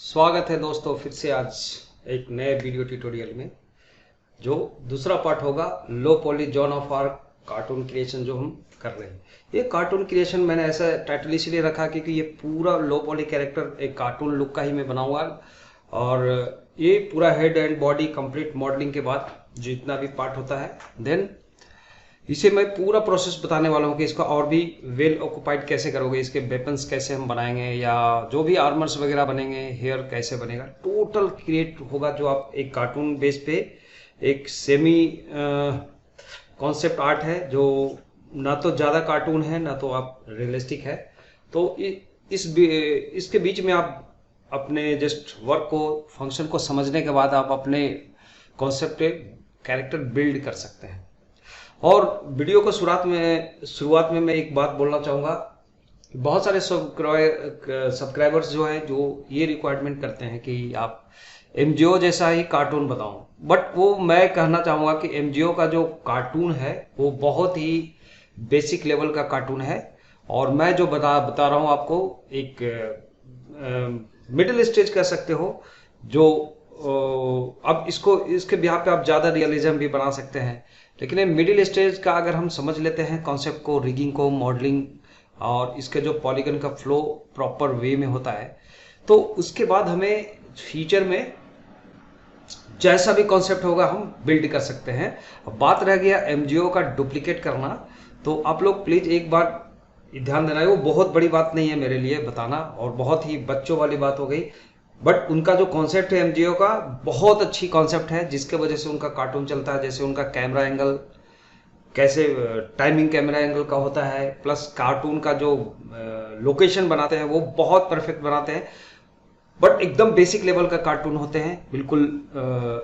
स्वागत है दोस्तों फिर से आज एक नए वीडियो ट्यूटोरियल में। जो दूसरा पार्ट होगा low poly zone of our cartoon creation जो हम कर रहे हैं। ये कार्टून क्रिएशन मैंने ऐसा टाइटल इसलिए रखा क्योंकि ये पूरा लो पॉली कैरेक्टर एक कार्टून लुक का ही मैं बनाऊंगा और ये पूरा head and body complete modelling के बाद जितना भी पार्ट होता है देन इसे मैं पूरा प्रोसेस बताने वाला हूँ कि इसका और भी वेल ऑक्यूपाइड कैसे करोगे, इसके वेपन्स कैसे हम बनाएंगे या जो भी आर्मर्स वगैरह बनेंगे, हेयर कैसे बनेगा, टोटल क्रिएट होगा जो आप एक कार्टून बेस पे एक सेमी कॉन्सेप्ट आर्ट है जो ना तो ज़्यादा कार्टून है ना तो आप रियलिस्टिक है। तो इसके बीच में आप अपने जस्ट वर्क को फंक्शन को समझने के बाद आप अपने कॉन्सेप्ट पे कैरेक्टर बिल्ड कर सकते हैं। और वीडियो को शुरुआत में मैं एक बात बोलना चाहूँगा। बहुत सारे सब्सक्राइबर्स जो हैं जो ये रिक्वायरमेंट करते हैं कि आप एमजीओ जैसा ही कार्टून बताओ, बट वो मैं कहना चाहूँगा कि एमजीओ का जो कार्टून है वो बहुत ही बेसिक लेवल का कार्टून है और मैं जो बता रहा हूँ आपको एक मिडिल स्टेज कह सकते हो जो अब इसके बिहार पे आप ज़्यादा रियलिज्म भी बना सकते हैं, लेकिन ये मिडिल स्टेज का अगर हम समझ लेते हैं कॉन्सेप्ट को, रिगिंग को, मॉडलिंग और इसके जो पॉलीगन का फ्लो प्रॉपर वे में होता है, तो उसके बाद हमें फ्यूचर में जैसा भी कॉन्सेप्ट होगा हम बिल्ड कर सकते हैं। अब बात रह गया एमजीओ का डुप्लीकेट करना, तो आप लोग प्लीज एक बार ध्यान देना है। वो बहुत बड़ी बात नहीं है मेरे लिए बताना और बहुत ही बच्चों वाली बात हो गई, बट उनका जो कॉन्सेप्ट है एमजीओ का बहुत अच्छी कॉन्सेप्ट है जिसके वजह से उनका कार्टून चलता है। जैसे उनका कैमरा एंगल कैसे टाइमिंग कैमरा एंगल का होता है, प्लस कार्टून का जो लोकेशन बनाते हैं वो बहुत परफेक्ट बनाते हैं, बट एकदम बेसिक लेवल का कार्टून होते हैं, बिल्कुल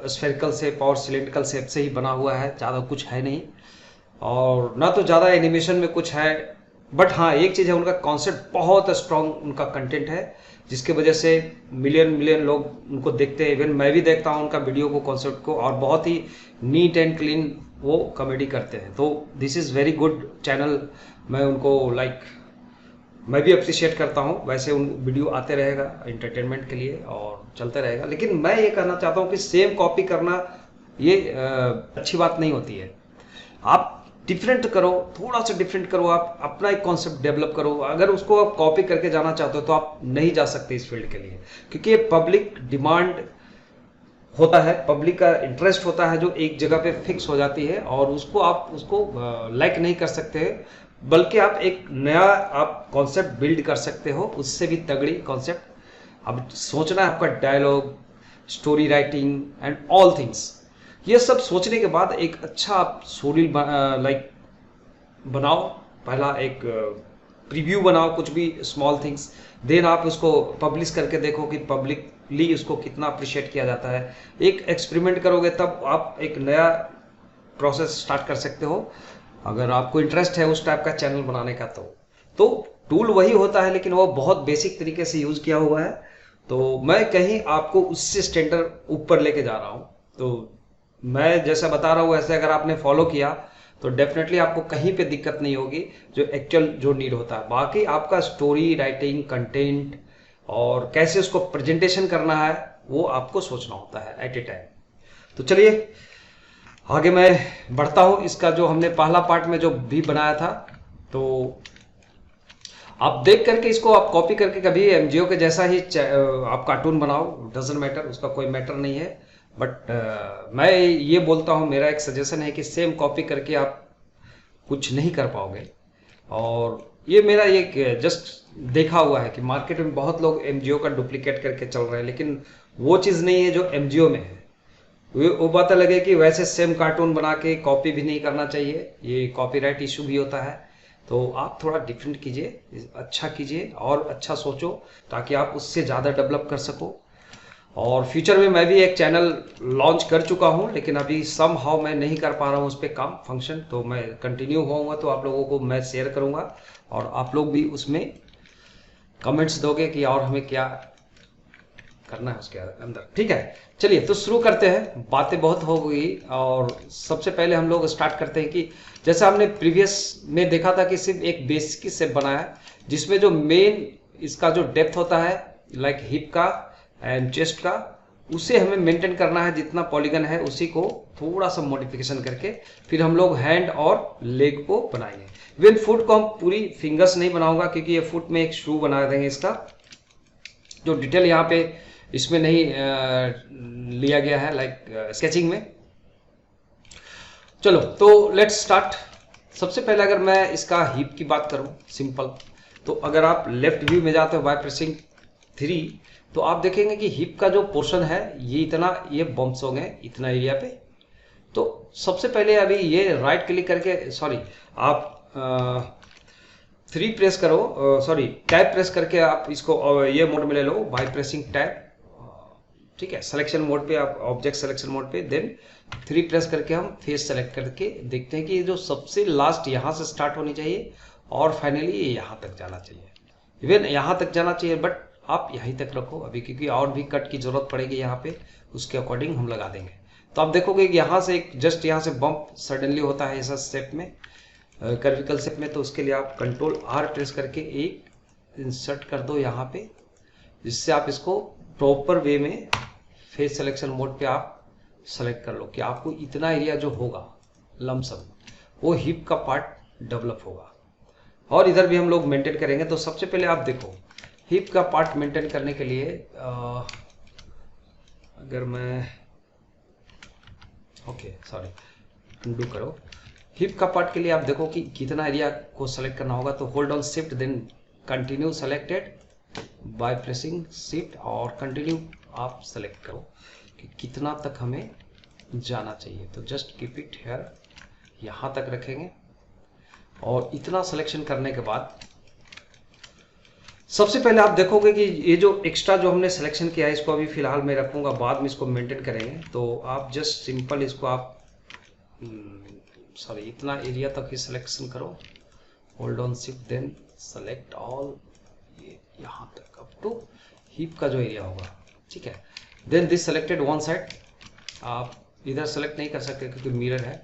स्फेरिकल शेप और सिलेंड्रिकल शेप से ही बना हुआ है, ज़्यादा कुछ है नहीं और ना तो ज़्यादा एनिमेशन में कुछ है। बट हाँ एक चीज़ है, उनका कॉन्सेप्ट बहुत स्ट्रॉन्ग उनका कंटेंट है जिसके वजह से मिलियन लोग उनको देखते हैं। इवन मैं भी देखता हूँ उनका वीडियो को, कॉन्सेप्ट को, और बहुत ही नीट एंड क्लीन वो कॉमेडी करते हैं। तो this is very good channel, मैं उनको मैं भी अप्रिशिएट करता हूँ। वैसे उन वीडियो आते रहेगा एंटरटेनमेंट के लिए और चलते रहेगा, लेकिन मैं ये कहना चाहता हूँ कि सेम कॉपी करना ये अच्छी बात नहीं होती है। आप डिफरेंट करो, थोड़ा सा डिफरेंट करो, आप अपना एक कॉन्सेप्ट डेवलप करो। अगर उसको आप कॉपी करके जाना चाहते हो तो आप नहीं जा सकते इस फील्ड के लिए, क्योंकि ये पब्लिक डिमांड होता है, पब्लिक का इंटरेस्ट होता है जो एक जगह पे फिक्स हो जाती है और उसको लाइक नहीं कर सकते, बल्कि आप एक नया आप कॉन्सेप्ट बिल्ड कर सकते हो, उससे भी तगड़ी कॉन्सेप्ट। अब सोचना है आपका dialogue, story writing and all things, ये सब सोचने के बाद एक अच्छा आप स्टोरी बनाओ। पहला एक प्रीव्यू बनाओ, कुछ भी स्मॉल थिंग्स, देन आप उसको पब्लिश करके देखो कि पब्लिकली उसको कितना अप्रिशिएट किया जाता है। एक एक्सपेरिमेंट करोगे तब आप एक नया प्रोसेस स्टार्ट कर सकते हो, अगर आपको इंटरेस्ट है उस टाइप का चैनल बनाने का। तो टूल वही होता है लेकिन वो बहुत बेसिक तरीके से यूज किया हुआ है, तो मैं कहीं आपको उससे स्टैंडर्ड ऊपर लेके जा रहा हूँ। तो मैं जैसा बता रहा हूँ वैसे अगर आपने फॉलो किया तो डेफिनेटली आपको कहीं पे दिक्कत नहीं होगी, जो एक्चुअल जो नीड होता है। बाकी आपका स्टोरी राइटिंग, कंटेंट और कैसे उसको प्रेजेंटेशन करना है वो आपको सोचना होता है एट ए टाइम। तो चलिए आगे मैं बढ़ता हूँ। इसका जो हमने पहला पार्ट में जो भी बनाया था, तो आप देख करके इसको आप कॉपी करके कभी एमजीओ के जैसा ही आप कार्टून बनाओ, डजंट मैटर, उसका कोई मैटर नहीं है। बट मैं ये बोलता हूँ, मेरा एक सजेशन है कि सेम कॉपी करके आप कुछ नहीं कर पाओगे। और ये मेरा एक जस्ट देखा हुआ है कि मार्केट में बहुत लोग एमजीओ का डुप्लीकेट करके चल रहे हैं, लेकिन वो चीज़ नहीं है जो एमजीओ में है। वो बात अलग है कि वैसे सेम कार्टून बना के कॉपी भी नहीं करना चाहिए, ये कॉपीराइट इशू भी होता है। तो आप थोड़ा डिफरेंट कीजिए, अच्छा कीजिए और अच्छा सोचो ताकि आप उससे ज़्यादा डेवलप कर सको। और फ्यूचर में मैं भी एक चैनल लॉन्च कर चुका हूं, लेकिन अभी सम हाउ मैं नहीं कर पा रहा हूं उस पर काम फंक्शन, तो मैं कंटिन्यू होऊंगा तो आप लोगों को मैं शेयर करूंगा और आप लोग भी उसमें कमेंट्स दोगे कि और हमें क्या करना है उसके अंदर। ठीक है, चलिए तो शुरू करते हैं। बातें बहुत हो गई और सबसे पहले हम लोग स्टार्ट करते हैं कि जैसे हमने प्रीवियस में देखा था कि सिर्फ एक बेसिक शेप बनाया जिसमें जो मेन इसका जो डेप्थ होता है लाइक हिप का एंड चेस्ट का, उसे हमें मेंटेन करना है, जितना पॉलीगन है उसी को थोड़ा सा मॉडिफिकेशन करके फिर हम लोग हैंड और लेग को बनाएंगे। इवन फुट को हम पूरी फिंगर्स नहीं बनाऊंगा, क्योंकि ये फुट में एक शू बना देंगे, इसका जो डिटेल यहाँ पे इसमें नहीं लिया गया है लाइक स्केचिंग में। चलो तो लेट्स स्टार्ट। सबसे पहले अगर मैं इसका हिप की बात करूं सिंपल, तो अगर आप लेफ्ट व्यू में जाते हो बाय प्रेसिंग 3, तो आप देखेंगे कि हिप का जो पोर्शन है ये इतना, ये बम्प्स हो गए इतना एरिया पे। तो सबसे पहले अभी ये राइट क्लिक करके, सॉरी आप 3 प्रेस करो, सॉरी टैब प्रेस करके आप इसको ये मोड में ले लो बाय प्रेसिंग टैब, ठीक है, सिलेक्शन मोड पे, आप ऑब्जेक्ट सिलेक्शन मोड पे, देन 3 प्रेस करके हम फेस सेलेक्ट करके देखते हैं कि ये जो सबसे लास्ट यहाँ से स्टार्ट होनी चाहिए और फाइनली ये यहाँ तक जाना चाहिए। इवन यहाँ तक जाना चाहिए, बट आप यहीं तक रखो अभी, क्योंकि और भी कट की जरूरत पड़ेगी यहाँ पे, उसके अकॉर्डिंग हम लगा देंगे। तो आप देखोगे कि यहाँ से एक जस्ट यहाँ से बम्प सडनली होता है ऐसा शेप में, कर्विकल शेप में, तो उसके लिए आप Ctrl+R प्रेस करके एक इंसर्ट कर दो यहाँ पे, जिससे आप इसको प्रॉपर वे में फेस सिलेक्शन मोड पे आप सेलेक्ट कर लो कि आपको इतना एरिया जो होगा लमसम वो हिप का पार्ट डेवलप होगा। और इधर भी हम लोग मेंटेन करेंगे। तो सबसे पहले आप देखो हिप का पार्ट मेंटेन करने के लिए अगर मैं सॉरी उंडू करो, हिप का पार्ट के लिए आप देखो कि कितना एरिया को सेलेक्ट करना होगा। तो hold on shift then continue selected by pressing shift और कंटिन्यू आप सेलेक्ट करो कि कितना तक हमें जाना चाहिए। तो जस्ट कीप इट हियर, यहाँ तक रखेंगे। और इतना सिलेक्शन करने के बाद सबसे पहले आप देखोगे कि ये जो एक्स्ट्रा जो हमने सिलेक्शन किया है इसको अभी फिलहाल मैं रखूंगा, बाद में इसको मेंटेन करेंगे। तो आप जस्ट सिंपल इसको आप सॉरी इतना एरिया तक ही सिलेक्शन करो, hold on shift then select all, ये यहाँ तक अप टू हिप का जो एरिया होगा, ठीक है। Then this selected one side, आप इधर सेलेक्ट नहीं कर सकते क्योंकि मिरर है,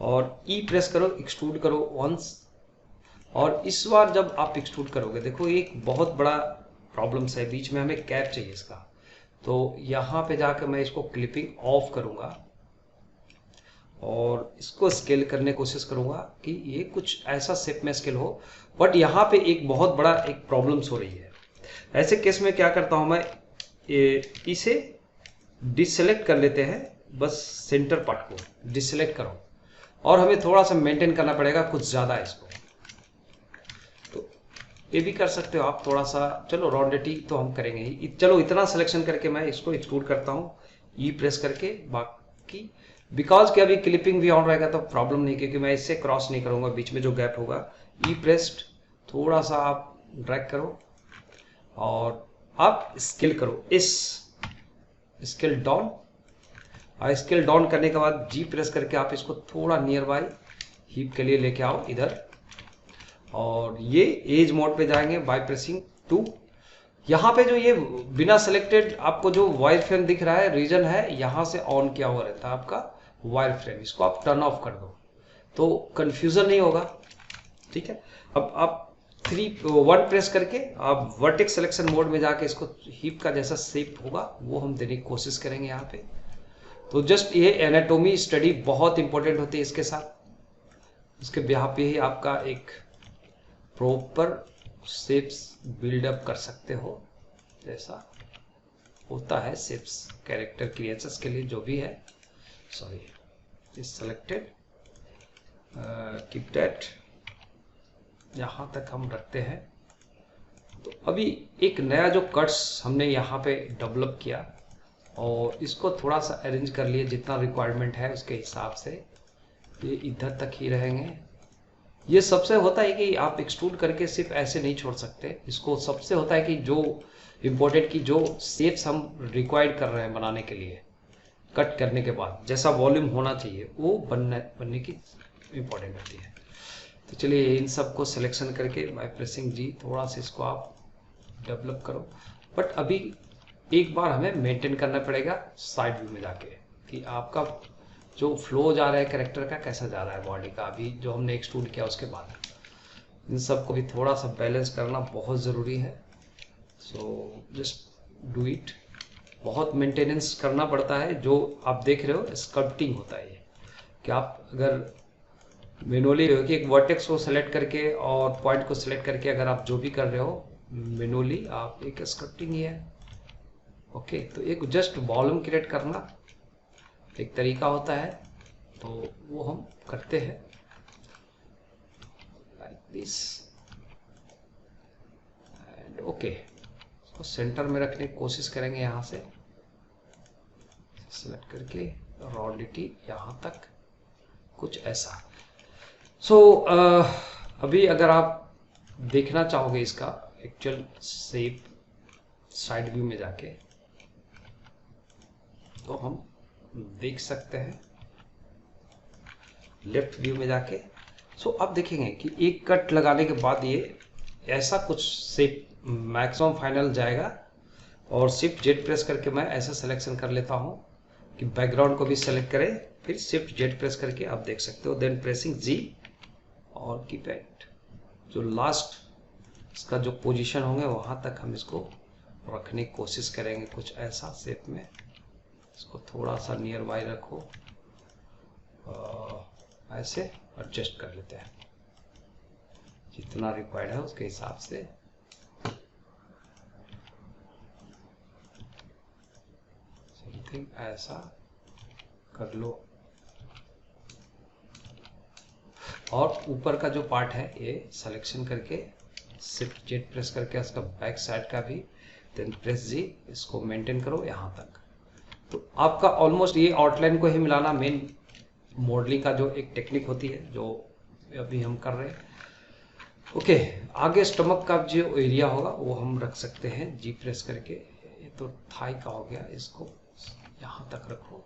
और ई प्रेस करो, एक्सट्रूड करो वंस। और इस बार जब आप एक्सट्रूड करोगे, देखो एक बहुत बड़ा प्रॉब्लम है, बीच में हमें कैप चाहिए इसका। तो यहाँ पे जाकर मैं इसको क्लिपिंग ऑफ करूँगा और इसको स्केल करने की कोशिश करूँगा कि ये कुछ ऐसा शेप में स्केल हो। बट यहाँ पे एक बहुत बड़ा एक प्रॉब्लम्स हो रही है। ऐसे केस में क्या करता हूँ मैं, इसे डिससेलेक्ट कर लेते हैं, बस सेंटर पार्ट को डिससेलेक्ट करो, और हमें थोड़ा सा मेंटेन करना पड़ेगा कुछ ज़्यादा इसको। तो ये भी कर सकते हो आप थोड़ा सा, चलो रॉन्डेटी तो हम करेंगे ही। चलो इतना सिलेक्शन करके मैं इसको एक्सट्रूड करता हूँ ई प्रेस करके। बाकी बिकॉज कि अभी क्लिपिंग भी ऑन रहेगा तो प्रॉब्लम नहीं, क्योंकि मैं इससे क्रॉस नहीं करूँगा, बीच में जो गैप होगा। ई प्रेस्ड थोड़ा सा आप ड्रैग करो और आप स्केल करो, इस स्केल डाउन, और स्केल डाउन करने के बाद जी प्रेस करके आप इसको थोड़ा नियर बाय हिप के लिए लेके आओ इधर, और ये एज मोड पे जाएंगे बाय प्रेसिंग 2। यहाँ पे जो ये बिना सेलेक्टेड आपको जो वायर फ्रेम दिख रहा है, रीजन है यहाँ से ऑन किया हुआ रहता है आपका वायर फ्रेम, इसको आप टर्न ऑफ कर दो तो कंफ्यूजन नहीं होगा, ठीक है। अब आप 1 प्रेस करके आप वर्टेक्स सिलेक्शन मोड में जाके इसको हिप का जैसा शेप होगा वो हम देने की कोशिश करेंगे यहाँ पे। तो जस्ट ये एनाटोमी स्टडी बहुत इंपॉर्टेंट होती है इसके साथ, उसके बिहाफ पे ही आपका एक प्रॉपर शेप्स बिल्डअप कर सकते हो, जैसा होता है शेप्स कैरेक्टर क्रिएचर्स के लिए जो भी है। Sorry is selected, keep that, यहाँ तक हम रखते हैं। तो अभी एक नया जो कट्स हमने यहाँ पे डेवलप किया और इसको थोड़ा सा अरेंज कर लिए जितना रिक्वायरमेंट है उसके हिसाब से, ये इधर तक ही रहेंगे। ये सबसे होता है कि आप एक्सट्रूड करके सिर्फ ऐसे नहीं छोड़ सकते इसको, सबसे होता है कि जो इम्पोर्टेंट की जो शेप्स हम रिक्वायर्ड कर रहे हैं बनाने के लिए, कट करने के बाद जैसा वॉल्यूम होना चाहिए वो बनने की इम्पोर्टेंट होती है। तो चलिए इन सब को सिलेक्शन करके बाय प्रेसिंग जी थोड़ा सा इसको आप डेवलप करो। बट अभी एक बार हमें मेंटेन करना पड़ेगा साइड व्यू में जाके कि आपका जो फ्लो जा रहा है कैरेक्टर का कैसा जा रहा है बॉडी का, अभी जो हमने एक्सट्रूड किया उसके बाद इन सब को भी थोड़ा सा बैलेंस करना बहुत ज़रूरी है। So just do it. बहुत मेंटेनेंस करना पड़ता है। जो आप देख रहे हो स्कल्पटिंग होता है ये, कि आप अगर मैनुअली कि एक वर्टेक्स को सेलेक्ट करके और पॉइंट को सेलेक्ट करके अगर आप जो भी कर रहे हो मैनुअली, आप एक स्कल्पटिंग ही है। ओके, तो एक जस्ट वॉल्यूम क्रिएट करना एक तरीका होता है, तो वो हम करते हैं लाइक दिस एंड ओके। इसको सेंटर में रखने की कोशिश करेंगे, यहाँ से सेलेक्ट करके रॉडिटी यहाँ तक कुछ ऐसा। सो अभी अगर आप देखना चाहोगे इसका एक्चुअल शेप साइड व्यू में जाके, तो हम देख सकते हैं लेफ्ट व्यू में जाके। सो अब देखेंगे कि एक कट लगाने के बाद ये ऐसा कुछ शेप मैक्सिमम फाइनल जाएगा। और शिफ्ट जेड प्रेस करके मैं ऐसा सिलेक्शन कर लेता हूँ कि बैकग्राउंड को भी सेलेक्ट करें, फिर शिफ्ट जेड प्रेस करके आप देख सकते हो, देन प्रेसिंग जी और कीपैड जो लास्ट इसका जो पोजीशन होंगे वहां तक हम इसको रखने की कोशिश करेंगे कुछ ऐसा शेप में। इसको थोड़ा सा नियर बाय रखो, ऐसे एडजस्ट कर लेते हैं जितना रिक्वायर्ड है उसके हिसाब से। समथिंग ऐसा कर लो। और ऊपर का जो पार्ट है ये सिलेक्शन करके शिफ्ट जेड प्रेस करके इसका बैक साइड का भी, देन प्रेस जी, इसको मेंटेन करो यहाँ तक। तो आपका ऑलमोस्ट ये आउटलाइन को ही मिलाना मेन मॉडलिंग का जो एक टेक्निक होती है जो अभी हम कर रहे हैं। ओके, आगे स्टमक का जो एरिया होगा वो हम रख सकते हैं जी प्रेस करके। ये तो थाई का हो गया, इसको यहाँ तक रखो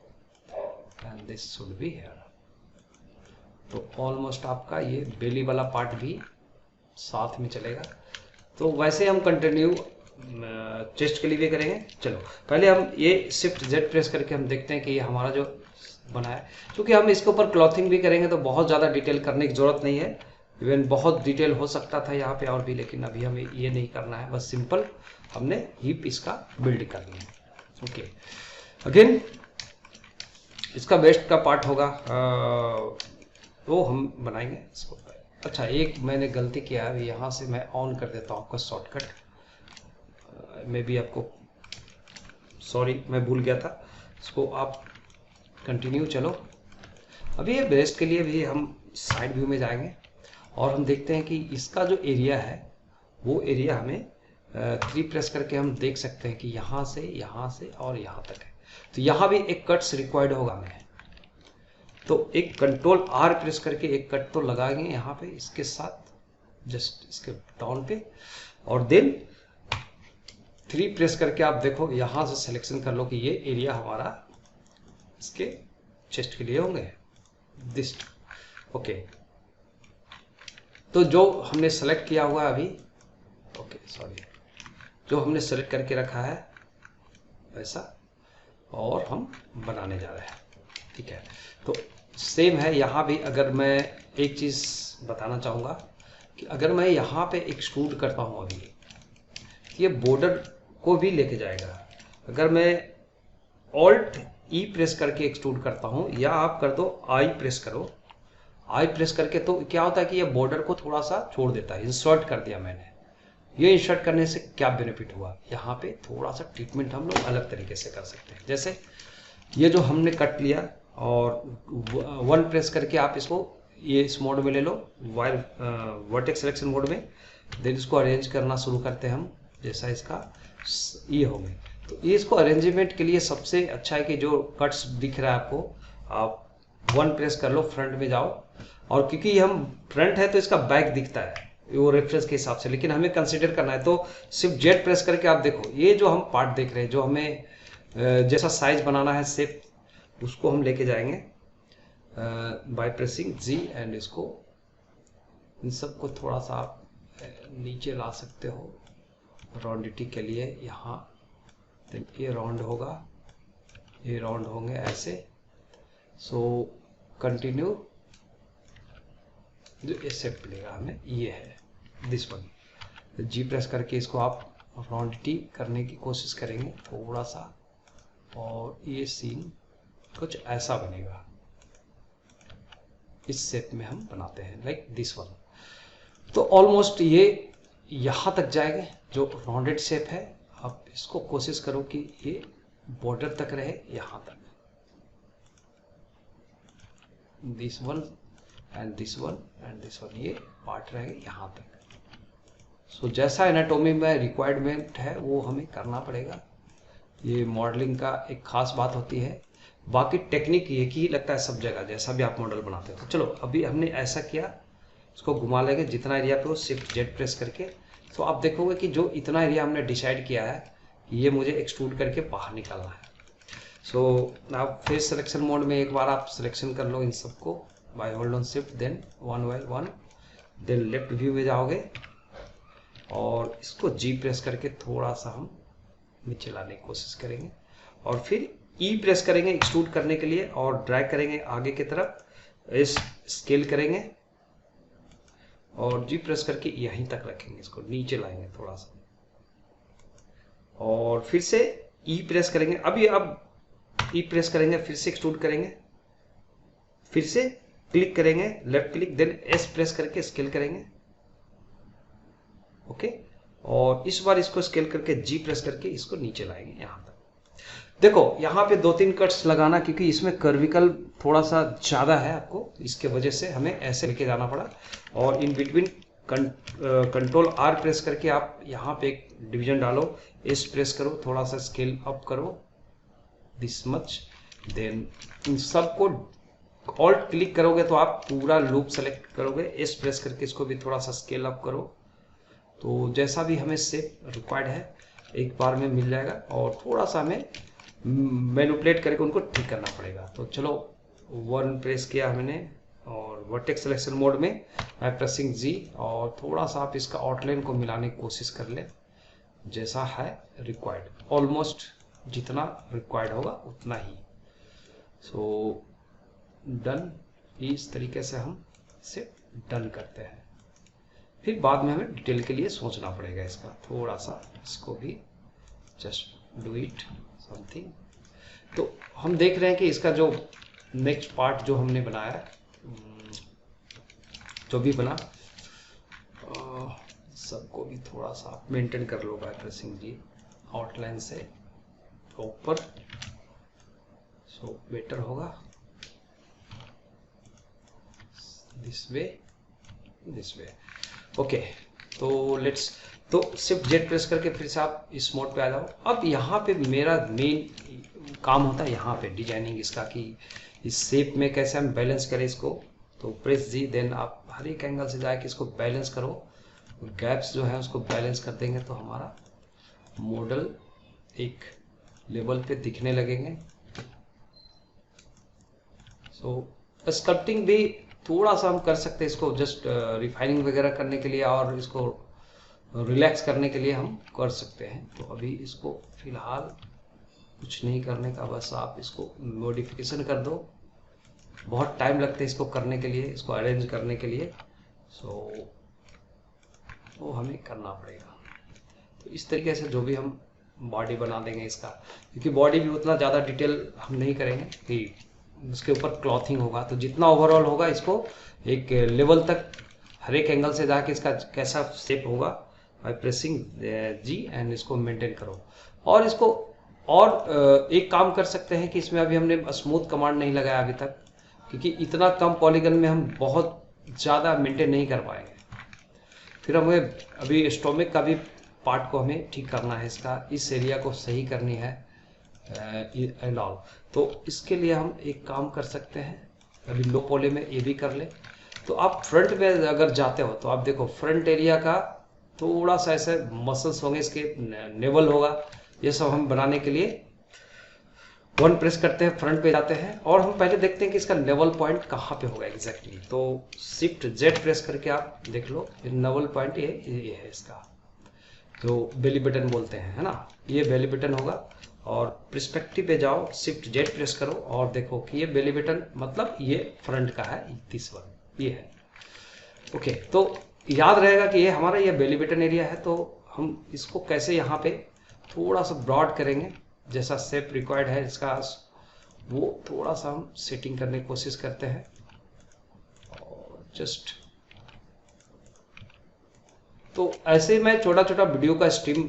and this should be here. तो ऑलमोस्ट आपका ये बेली वाला पार्ट भी साथ में चलेगा। तो वैसे हम कंटिन्यू चेस्ट के लिए भी करेंगे। चलो पहले हम ये शिफ्ट जेड प्रेस करके हम देखते हैं कि ये हमारा जो बना है, क्योंकि हम इसके ऊपर क्लॉथिंग भी करेंगे तो बहुत ज़्यादा डिटेल करने की जरूरत नहीं है। इवन बहुत डिटेल हो सकता था यहाँ पे और भी, लेकिन अभी हमें ये नहीं करना है, बस सिंपल हमने हिप इसका बिल्ड करनी है। ओके, अगेन इसका वेस्ट का पार्ट होगा वो हम बनाएंगे इसको। अच्छा, एक मैंने गलती किया है, यहाँ से मैं ऑन कर देता हूँ आपका शॉर्टकट। मे बी आपको सॉरी मैं भूल गया था, इसको आप कंटिन्यू चलो। अभी ये वेस्ट के लिए भी हम साइड व्यू में जाएंगे और हम देखते हैं कि इसका जो एरिया है वो एरिया हमें 3 प्रेस करके हम देख सकते हैं कि यहाँ से और यहाँ तक है। तो यहाँ भी एक कट्स रिक्वायर्ड होगा हमें, तो एक कंट्रोल आर प्रेस करके एक कट तो लगाएंगे यहाँ पे इसके साथ, जस्ट इसके डाउन पे, और देन 3 प्रेस करके आप देखो यहाँ से सिलेक्शन कर लो कि ये एरिया हमारा इसके चेस्ट के लिए होंगे दिस। ओके, तो जो हमने सेलेक्ट किया हुआ अभी, ओके सॉरी, जो हमने सेलेक्ट करके रखा है वैसा, और हम बनाने जा रहे हैं। ठीक है, तो सेम है यहाँ भी। अगर मैं एक चीज़ बताना चाहूँगा कि अगर मैं यहाँ पे एक्सट्रूड करता हूँ अभी, ये बॉर्डर को भी लेके जाएगा। अगर मैं ऑल्ट ई प्रेस करके एक्सट्रूड करता हूँ, या आप कर दो आई प्रेस करो, आई प्रेस करके, तो क्या होता है कि ये बॉर्डर को थोड़ा सा छोड़ देता है। इंसर्ट कर दिया मैंने, ये इंसर्ट करने से क्या बेनिफिट हुआ, यहाँ पे थोड़ा सा ट्रीटमेंट हम लोग अलग तरीके से कर सकते हैं। जैसे ये जो हमने कट लिया और 1 प्रेस करके आप इसको ये इस मोड में ले लो, वायर वर्टेक्स सिलेक्शन मोड में, देन इसको अरेंज करना शुरू करते हैं हम। जैसा इसका ये हो गए, तो ये इसको अरेंजमेंट के लिए सबसे अच्छा है कि जो कट्स दिख रहा है आपको, आप 1 प्रेस कर लो, फ्रंट में जाओ, और क्योंकि हम फ्रंट है तो इसका बैक दिखता है वो रेफरेंस के हिसाब से, लेकिन हमें कंसीडर करना है तो सिर्फ जेड प्रेस करके आप देखो, ये जो हम पार्ट देख रहे हैं, जो हमें जैसा साइज बनाना है शेप, उसको हम लेके जाएंगे बाय प्रेसिंग जी, एंड इसको इन सबको थोड़ा सा आप नीचे ला सकते हो राउंडिटी के लिए। यहाँ ये राउंड होगा, ये राउंड होंगे ऐसे। सो कंटिन्यू, जो ये शेप मिलेगा हमें ये है दिस वन। जी प्रेस करके इसको आप राउंडिटी करने की कोशिश करेंगे थोड़ा सा, और ये सीन कुछ ऐसा बनेगा, इस शेप में हम बनाते हैं, लाइक दिस वन। तो ऑलमोस्ट ये यहाँ तक जाएगा जो राउंडेड शेप है। आप इसको कोशिश करो कि ये बॉर्डर तक रहे, यहाँ तक, this one and this one and this one, ये पार्ट रहे यहाँ तक। सो जैसा एनाटोमी में रिक्वायरमेंट है वो हमें करना पड़ेगा। ये मॉडलिंग का एक खास बात होती है, बाकी टेक्निक एक ही लगता है सब जगह, जैसा भी आप मॉडल बनाते हो। तो चलो अभी हमने ऐसा किया, इसको घुमा लेंगे जितना एरिया पे हो, शिफ्ट जेड प्रेस करके। तो आप देखोगे कि जो इतना एरिया हमने डिसाइड किया है ये मुझे एक्सट्रूड करके बाहर निकालना है। सो आप फेस सिलेक्शन मोड में एक बार आप सिलेक्शन कर लो इन सबको by hold on shift, then one by one, then left view में जाओगे और इसको जी प्रेस करके थोड़ा सा हम नीचे लाने की कोशिश करेंगे और फिर ई प्रेस करेंगे एक्सट्रूड करने के लिए और ड्रैग करेंगे आगे की तरफ, इस स्केल करेंगे और जी प्रेस करके यहीं तक रखेंगे, इसको नीचे लाएंगे थोड़ा सा और फिर से ई प्रेस करेंगे। अभी अब ई प्रेस करेंगे, फिर से एक्सट्रूड करेंगे, फिर से क्लिक करेंगे left click, then S press करके स्केल करेंगे, ओके। और इस बार इसको स्केल करके जी प्रेस करके इसको नीचे लाएंगे यहाँ तक। देखो यहाँ पे 2-3 कट्स लगाना, क्योंकि इसमें कर्विकल थोड़ा सा ज़्यादा है, आपको इसके वजह से हमें ऐसे लेके जाना पड़ा। और in between control are press करके आप यहाँ पे एक डिवीजन डालो, एस प्रेस करो, थोड़ा सा स्केल अप करो दिस मच, देन इन सबको ऑल्ट क्लिक करोगे तो आप पूरा लूप सेलेक्ट करोगे, एस प्रेस करके इसको भी थोड़ा सा स्केल अप करो। तो जैसा भी हमें शेप रिक्वायर्ड है एक बार में मिल जाएगा और थोड़ा सा हमें मैनिपुलेट करके उनको ठीक करना पड़ेगा। तो चलो वन प्रेस किया हमने और वर्टेक्स सिलेक्शन मोड में मैं प्रेसिंग जी और थोड़ा सा आप इसका आउटलाइन को मिलाने की कोशिश कर ले जैसा है रिक्वायर्ड, ऑलमोस्ट जितना रिक्वायर्ड होगा उतना ही। सो डन, इस तरीके से हम इसे डन करते हैं। फिर बाद में हमें डिटेल के लिए सोचना पड़ेगा इसका थोड़ा सा, इसको भी जस्ट डू इट समथिंग। तो हम देख रहे हैं कि इसका जो नेक्स्ट पार्ट जो हमने बनाया, जो भी बना, सबको भी थोड़ा सा मेंटेन कर लो बाय प्रेसिंग जी आउटलाइन से ऊपर, सो बेटर होगा this way, this way, okay. तो लेट्स, तो शिफ्ट जेड प्रेस करके फिर से आप इस मोड पे आ जाओ। अब यहाँ पे मेरा मेन काम होता है यहाँ पे डिजाइनिंग इसका, कि इस शेप में कैसे हम बैलेंस करें इसको। तो प्रेस जी, देन आप हर एक एंगल से जाके इसको बैलेंस करो, गैप्स जो है उसको बैलेंस कर देंगे तो हमारा मॉडल एक लेवल पे दिखने लगेंगे। सो स्कल्पटिंग भी थोड़ा सा हम कर सकते हैं इसको, जस्ट रिफाइनिंग वगैरह करने के लिए और इसको रिलैक्स करने के लिए हम कर सकते हैं। तो अभी इसको फिलहाल कुछ नहीं करने का, बस आप इसको मॉडिफिकेशन कर दो। बहुत टाइम लगता है इसको करने के लिए, इसको अरेंज करने के लिए, सो वो हमें करना पड़ेगा। तो इस तरीके से जो भी हम बॉडी बना देंगे इसका, क्योंकि बॉडी भी उतना ज़्यादा डिटेल हम नहीं करेंगे कि उसके ऊपर क्लॉथिंग होगा, तो जितना ओवरऑल होगा इसको एक लेवल तक हर एक एंगल से जाके इसका कैसा शेप होगा बाय प्रेसिंग जी एंड इसको मेंटेन करो। और इसको और एक काम कर सकते हैं कि इसमें अभी हमने स्मूथ कमांड नहीं लगाया अभी तक, क्योंकि इतना कम पॉलीगन में हम बहुत ज़्यादा मेंटेन नहीं कर पाएंगे। फिर हमें अभी स्टोमिक का भी पार्ट को हमें ठीक करना है, इसका इस एरिया को सही करनी है एंड ऑल। तो इसके लिए हम एक काम कर सकते हैं, अभी लो पॉली में ये भी कर ले। तो आप फ्रंट में अगर जाते हो तो आप देखो फ्रंट एरिया का थोड़ा सा ऐसे मसल्स होंगे, इसके नेवल होगा, ये सब हम बनाने के लिए वन प्रेस करते हैं, फ्रंट पे जाते हैं और हम पहले देखते हैं कि इसका नेवल पॉइंट कहाँ पे होगा एग्जैक्टली। तो शिफ्ट जेड प्रेस करके आप देख लो, नेवल पॉइंट ये है इसका, जो बेली बटन बोलते हैं, है ना, ये बेली बटन होगा। और पर्सपेक्टिव पे जाओ, शिफ्ट जेड प्रेस करो और देखो कि ये बेली बटन मतलब ये फ्रंट का है, दिस वन ये है, ओके। तो याद रहेगा कि ये हमारा ये बेली बटन एरिया है। तो हम इसको कैसे यहाँ पे थोड़ा सा ब्रॉड करेंगे, जैसा शेप रिक्वायर्ड है इसका वो थोड़ा सा हम सेटिंग करने की कोशिश करते हैं और जस्ट तो ऐसे मैं छोटा छोटा वीडियो का स्ट्रीम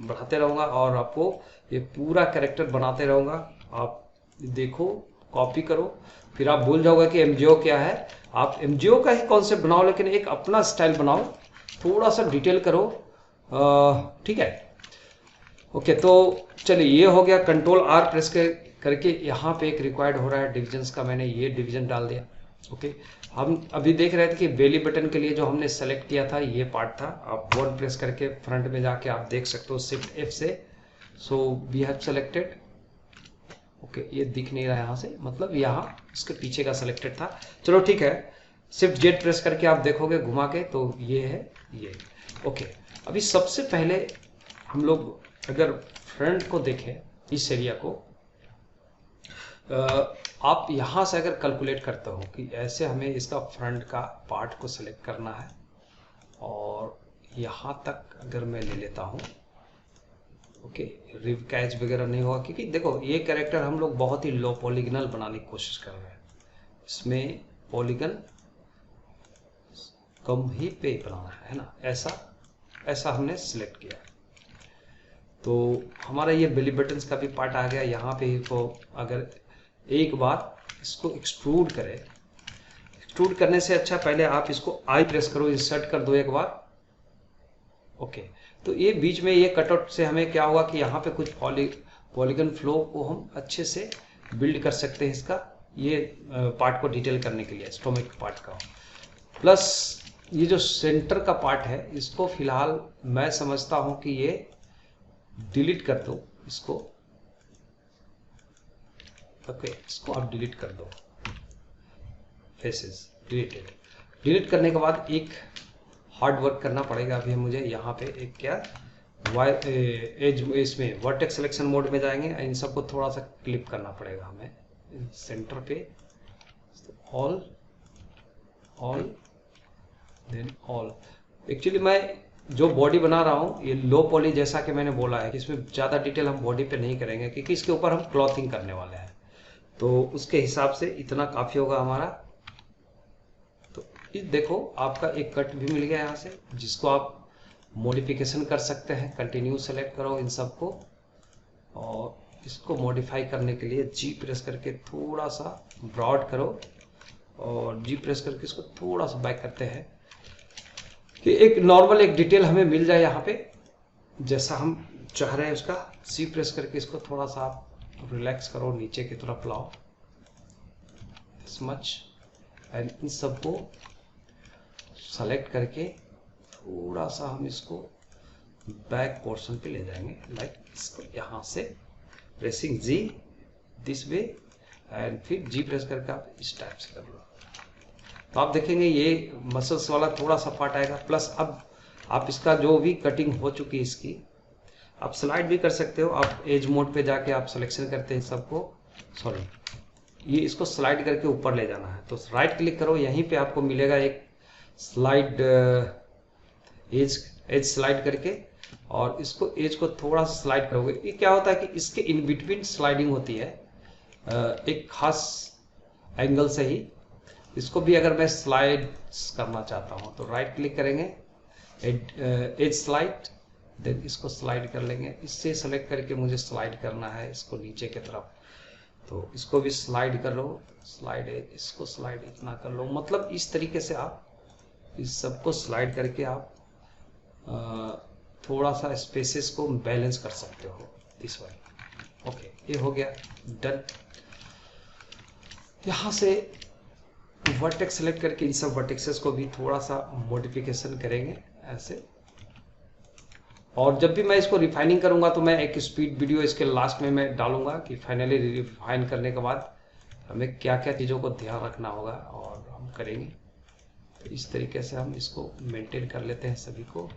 बढ़ाते रहूँगा और आपको ये पूरा कैरेक्टर बनाते रहूँगा। आप देखो, कॉपी करो, फिर आप भूल जाओगे कि एमजीओ क्या है। आप एमजीओ का ही कॉन्सेप्ट बनाओ, लेकिन एक अपना स्टाइल बनाओ, थोड़ा सा डिटेल करो, ठीक है। ओके, तो चलिए ये हो गया। कंट्रोल आर प्रेस करके यहाँ पे एक रिक्वायर्ड हो रहा है डिविजन्स का, मैंने ये डिवीजन डाल दिया। ओके, हम अभी देख रहे थे कि बेली बटन के लिए जो हमने सेलेक्ट किया था ये पार्ट था। आप वन प्रेस करके फ्रंट में जाके आप देख सकते हो शिफ्ट एफ से। So we have selected. Okay, ये दिख नहीं रहा है यहाँ से, मतलब यहाँ इसके पीछे का सेलेक्टेड था। चलो ठीक है, शिफ्ट जेड प्रेस करके आप देखोगे घुमा के तो ये है ये। ओके, अभी सबसे पहले हम लोग अगर फ्रंट को देखें, इस एरिया को आप यहाँ से अगर कैलकुलेट करते हो कि ऐसे हमें इसका फ्रंट का पार्ट को सिलेक्ट करना है और यहाँ तक अगर मैं ले लेता हूँ, ओके, रिव कैच वगैरह नहीं होगा, क्योंकि देखो ये कैरेक्टर हम लोग बहुत ही लो पॉलीगनल बनाने की कोशिश कर रहे हैं। इसमें पॉलीगन कम ही पे बनाना है ना, ऐसा हमने सिलेक्ट किया। तो हमारा ये बेली बटन्स का भी पार्ट आ गया। यहाँ पे को अगर एक बार इसको एक्सट्रूड करें, एक्सट्रूड करने से अच्छा पहले आप इसको आई प्रेस करो, इंसर्ट कर दो एक बार। ओके, तो ये बीच में ये कटआउट से हमें क्या होगा कि यहाँ पे कुछ पॉलीगन फ्लो को हम अच्छे से बिल्ड कर सकते हैं इसका, ये पार्ट को डिटेल करने के लिए स्टोमक पार्ट का। प्लस ये जो सेंटर का पार्ट है इसको फिलहाल मैं समझता हूँ कि ये डिलीट कर दो इसको। ओके, इसको आप डिलीट कर दो, फेसेस डिलीटेड। डिलीट करने के बाद एक हार्ड वर्क करना पड़ेगा अभी मुझे। यहाँ पे एक क्या एज, इसमें वर्टेक्स सिलेक्शन मोड में जाएंगे, इन सबको थोड़ा सा क्लिप करना पड़ेगा हमें सेंटर पे। All then all. एक्चुअली मैं जो बॉडी बना रहा हूँ ये लो पॉली, जैसा कि मैंने बोला है कि इसमें ज़्यादा डिटेल हम बॉडी पे नहीं करेंगे क्योंकि इसके ऊपर हम क्लॉथिंग करने वाले हैं, तो उसके हिसाब से इतना काफ़ी होगा हमारा। तो इस देखो आपका एक कट भी मिल गया यहाँ से, जिसको आप मॉडिफिकेशन कर सकते हैं। कंटिन्यू सेलेक्ट करो इन सबको और इसको मॉडिफाई करने के लिए जी प्रेस करके थोड़ा सा ब्रॉड करो और जी प्रेस करके इसको थोड़ा सा बैक करते हैं कि एक नॉर्मल एक डिटेल हमें मिल जाए यहाँ पे जैसा हम चाह रहे हैं उसका। सी प्रेस करके इसको थोड़ा सा आप रिलैक्स करो, नीचे की तरफ लाओ दिस मच, एंड इन सबको सेलेक्ट करके थोड़ा सा हम इसको बैक पोर्शन पे ले जाएंगे, लाइक इसको यहाँ से pressing G this way and फिर जी प्रेस करके आप इस टाइप से कर लो। तो आप देखेंगे ये मसल्स वाला थोड़ा सा पार्ट आएगा। प्लस अब आप इसका जो भी कटिंग हो चुकी है इसकी आप स्लाइड भी कर सकते हो। आप एज मोड पे जाके आप सिलेक्शन करते हैं सबको, सॉरी ये इसको स्लाइड करके ऊपर ले जाना है तो राइट क्लिक करो, यहीं पे आपको मिलेगा एक स्लाइड एज स्लाइड करके, और इसको एज को थोड़ा सा स्लाइड करोगे। ये क्या होता है कि इसके इन बिटवीन स्लाइडिंग होती है एक खास एंगल से ही। इसको भी अगर मैं स्लाइड करना चाहता हूँ तो राइट क्लिक करेंगे, एज स्लाइड, देन इसको स्लाइड कर लेंगे। इससे सेलेक्ट करके मुझे स्लाइड करना है इसको नीचे की तरफ, तो इसको भी स्लाइड कर लो, स्लाइड इसको स्लाइड इतना कर लो। मतलब इस तरीके से आप इस सबको स्लाइड करके आप थोड़ा सा स्पेसेस को बैलेंस कर सकते हो इस वाले। ओके, ये हो गया डन। यहाँ से वर्टेक्स सेलेक्ट करके इन सब वर्टेक्सेस को भी थोड़ा सा मॉडिफिकेशन करेंगे ऐसे। और जब भी मैं इसको रिफाइनिंग करूंगा तो मैं एक स्पीड वीडियो इसके लास्ट में मैं डालूंगा कि फाइनली रिफाइन करने के बाद हमें क्या क्या चीज़ों को ध्यान रखना होगा और हम करेंगे। तो इस तरीके से हम इसको मेंटेन कर लेते हैं सभी को,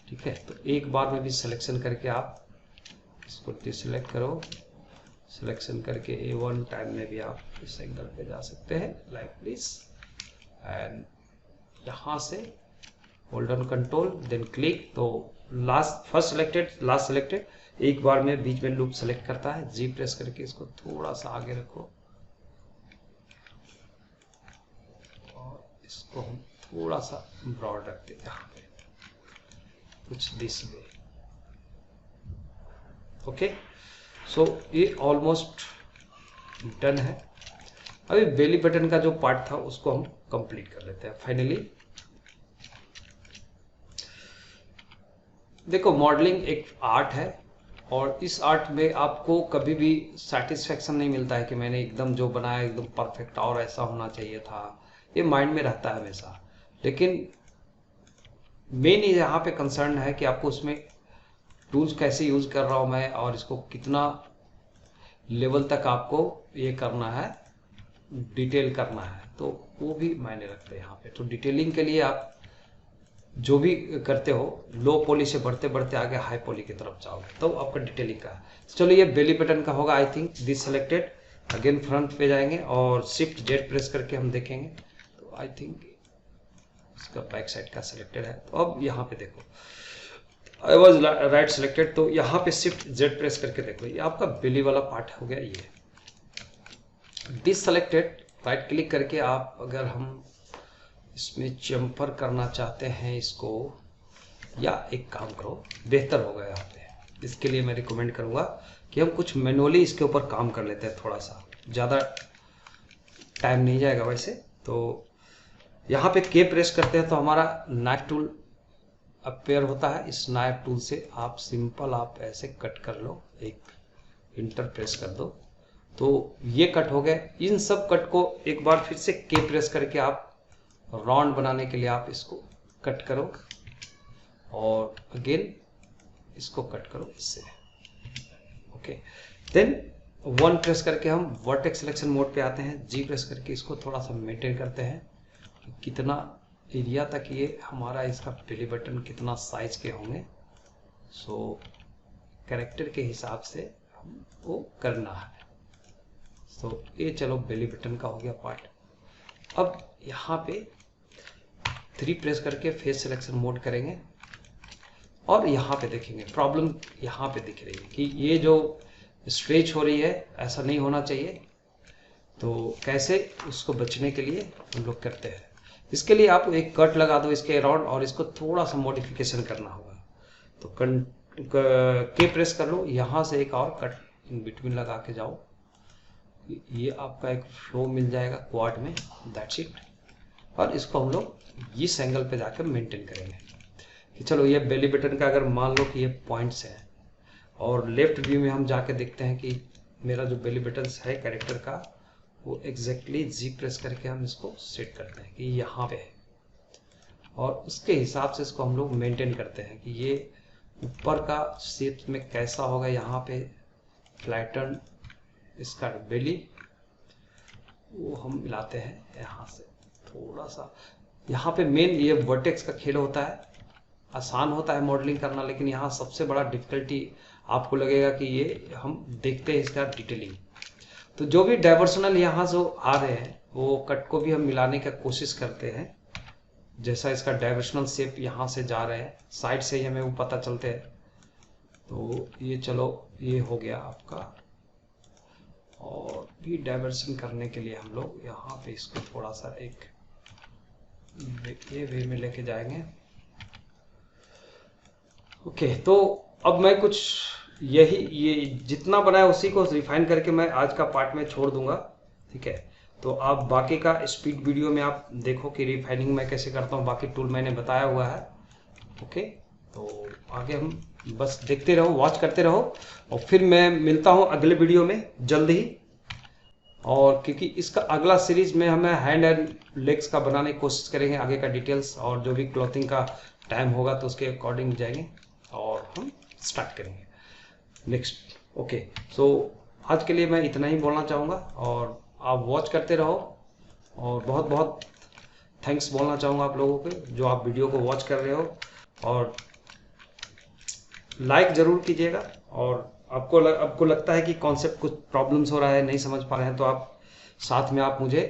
ठीक है। तो एक बार में भी सिलेक्शन करके आप इसको डिसेलेक्ट करो, सिलेक्शन करके A1 टाइम में भी आप इस एंगल पे जा सकते हैं लाइक दिस, एंड यहाँ से hold on control then click, तो last first selected last selected, एक बार में बीच में लूप सेलेक्ट करता है, जी प्रेस करके इसको थोड़ा सा आगे रखो और इसको हम थोड़ा सा ब्रॉड रखते हैं यहाँ पे, कुछ दिस वे। ओके, सो ये ऑलमोस्ट डन है। अभी बेली बटन का जो पार्ट था उसको हम कंप्लीट कर लेते हैं फाइनली। देखो, मॉडलिंग एक आर्ट है और इस आर्ट में आपको कभी भी सेटिस्फेक्शन नहीं मिलता है कि मैंने एकदम जो बनाया एकदम परफेक्ट और ऐसा होना चाहिए था, ये माइंड में रहता है हमेशा। लेकिन मेन यहाँ पे कंसर्न है कि आपको उसमें टूल्स कैसे यूज कर रहा हूँ मैं और इसको कितना लेवल तक आपको ये करना है, डिटेल करना है, तो वो भी मायने रखते हैं यहाँ पे। तो डिटेलिंग के लिए आप जो भी करते हो लो पॉली से बढ़ते बढ़ते आगे हाई पॉली की तरफ जाओगे तो आपका डिटेलिंग का है। चलो ये बेली बटन का होगा I think this selected. Again front पे जाएंगे और शिफ्ट जेड प्रेस करके हम देखेंगे तो आई थिंक इसका बैक साइड का सिलेक्टेड है। तो अब यहाँ पे देखो आई वॉज राइट सिलेक्टेड, तो यहाँ पे शिफ्ट जेड प्रेस करके देखो ये आपका बेली वाला पार्ट हो गया। ये दिस सेलेक्टेड, राइट क्लिक करके आप अगर हम इसमें चम्पर करना चाहते हैं इसको, या एक काम करो बेहतर होगा यहाँ पे, इसके लिए मैं रिकमेंड करूँगा कि हम कुछ मैनुअली इसके ऊपर काम कर लेते हैं, थोड़ा सा ज़्यादा टाइम नहीं जाएगा वैसे। तो यहाँ पे के प्रेस करते हैं तो हमारा नाइफ टूल अपेयर होता है। इस नाइफ टूल से आप सिंपल आप ऐसे कट कर लो, एक इंटर प्रेस कर दो तो ये कट हो गए। इन सब कट को एक बार फिर से के प्रेस करके आप राउंड बनाने के लिए आप इसको कट करो और अगेन इसको कट करो इससे। ओके, देन वन प्रेस करके हम वर्टेक्स सिलेक्शन मोड पे आते हैं, जी प्रेस करके इसको थोड़ा सा मेंटेन करते हैं कितना एरिया तक ये हमारा इसका बेली बटन कितना साइज के होंगे। सो कैरेक्टर के हिसाब से हम वो करना है। तो ये चलो बेली बटन का हो गया पार्ट। अब यहाँ पे 3 प्रेस करके फेस सिलेक्शन मोड करेंगे और यहाँ पे देखेंगे प्रॉब्लम यहाँ पे दिख रही है कि ये जो स्ट्रेच हो रही है ऐसा नहीं होना चाहिए। तो कैसे उसको बचने के लिए हम लोग करते हैं, इसके लिए आप एक कट लगा दो इसके अराउंड और इसको थोड़ा सा मॉडिफिकेशन करना होगा। तो के प्रेस कर लो, यहाँ से एक और कट इन बिटवीन लगा के जाओ, ये आपका एक फ्लो मिल जाएगा क्वाड में, दैट्स इट। और इसको हम लोग इस एंगल पे जाकर मेंटेन करेंगे कि चलो ये बेली बटन का अगर मान लो कि ये पॉइंट्स है और लेफ्ट व्यू में हम जाके देखते हैं कि मेरा जो बेली बटन है कैरेक्टर का वो एग्जैक्टली जी प्रेस करके हम इसको सेट करते हैं कि यहाँ पे है और उसके हिसाब से इसको हम लोग मेंटेन करते हैं कि ये ऊपर का शेप में कैसा होगा। यहाँ पे फ्लैटन इसका बेली वो हम मिलाते हैं यहाँ से थोड़ा सा। यहाँ पे मेन ये वर्टेक्स का खेल होता है, आसान होता है मॉडलिंग करना, लेकिन यहाँ सबसे बड़ा डिफिकल्टी आपको लगेगा कि ये हम देखते हैं इसका डिटेलिंग। तो जो भी डाइवर्सनल यहाँ जो आ रहे हैं वो कट को भी हम मिलाने का कोशिश करते हैं। जैसा इसका डाइवर्सनल शेप यहाँ से जा रहे हैं साइड से ही हमें वो पता चलते हैं। तो ये चलो ये हो गया आपका, और भी डाइवर्सन करने के लिए हम लोग यहाँ पे इसको थोड़ा सा एक ये वे में लेके जाएंगे। ओके, तो अब मैं कुछ ये जितना बनाया उसी को रिफाइन करके मैं आज का पार्ट में छोड़ दूंगा, ठीक है। तो आप बाकी का स्पीड वीडियो में आप देखो कि रिफाइनिंग मैं कैसे करता हूँ, बाकी टूल मैंने बताया हुआ है। ओके, तो आगे हम बस देखते रहो, वॉच करते रहो और फिर मैं मिलता हूँ अगले वीडियो में जल्द ही। और क्योंकि इसका अगला सीरीज में हमें हैंड एंड लेग्स का बनाने की कोशिश करेंगे, आगे का डिटेल्स और जो भी क्लॉथिंग का टाइम होगा तो उसके अकॉर्डिंग जाएंगे और हम स्टार्ट करेंगे नेक्स्ट। ओके, सो आज के लिए मैं इतना ही बोलना चाहूँगा और आप वॉच करते रहो और बहुत बहुत थैंक्स बोलना चाहूँगा आप लोगों को जो आप वीडियो को वॉच कर रहे हो। और लाइक ज़रूर कीजिएगा और आपको लगता है कि कॉन्सेप्ट कुछ प्रॉब्लम्स हो रहा है, नहीं समझ पा रहे हैं, तो आप साथ में आप मुझे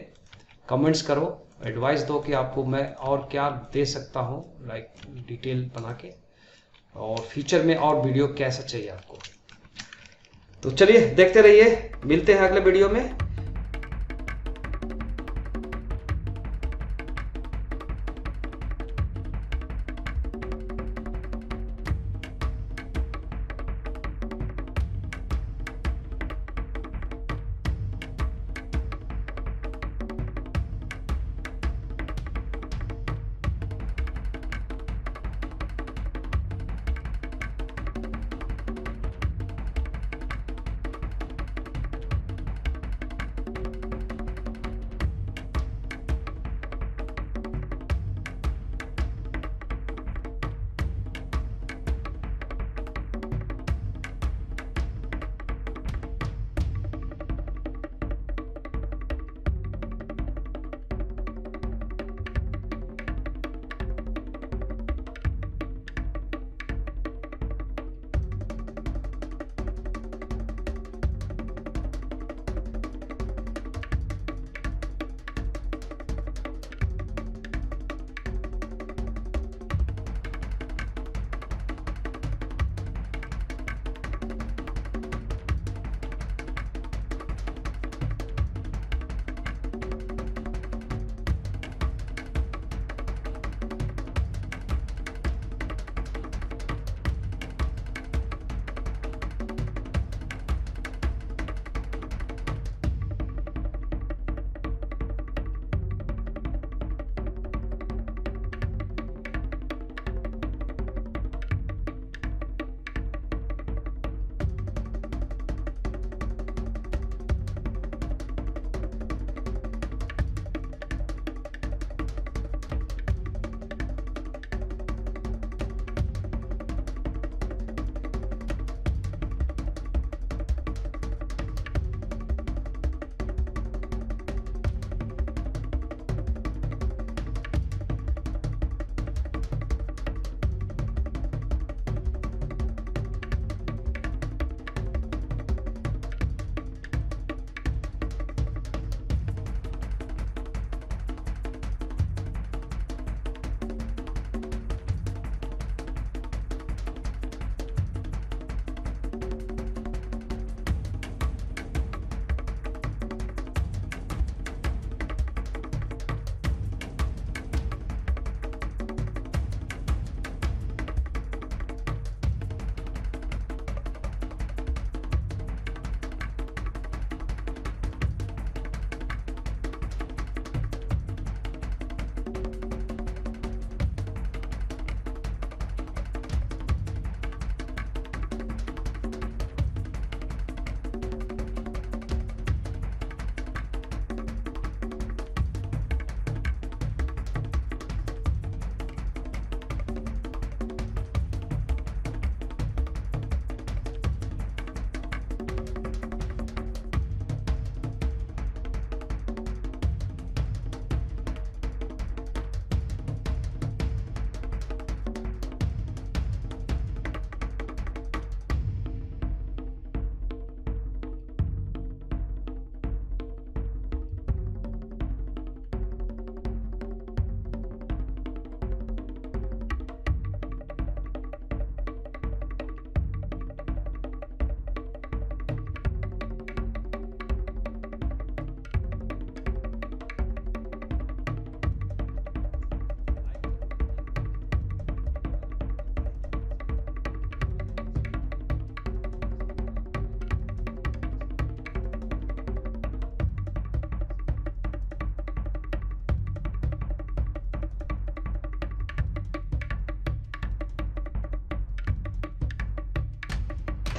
कमेंट्स करो, एडवाइस दो कि आपको मैं और क्या दे सकता हूँ लाइक डिटेल बना के। और फ्यूचर में और वीडियो कैसा चाहिए आपको। तो चलिए देखते रहिए, मिलते हैं अगले वीडियो में।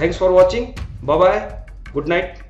Thanks for watching. Bye bye. Good night.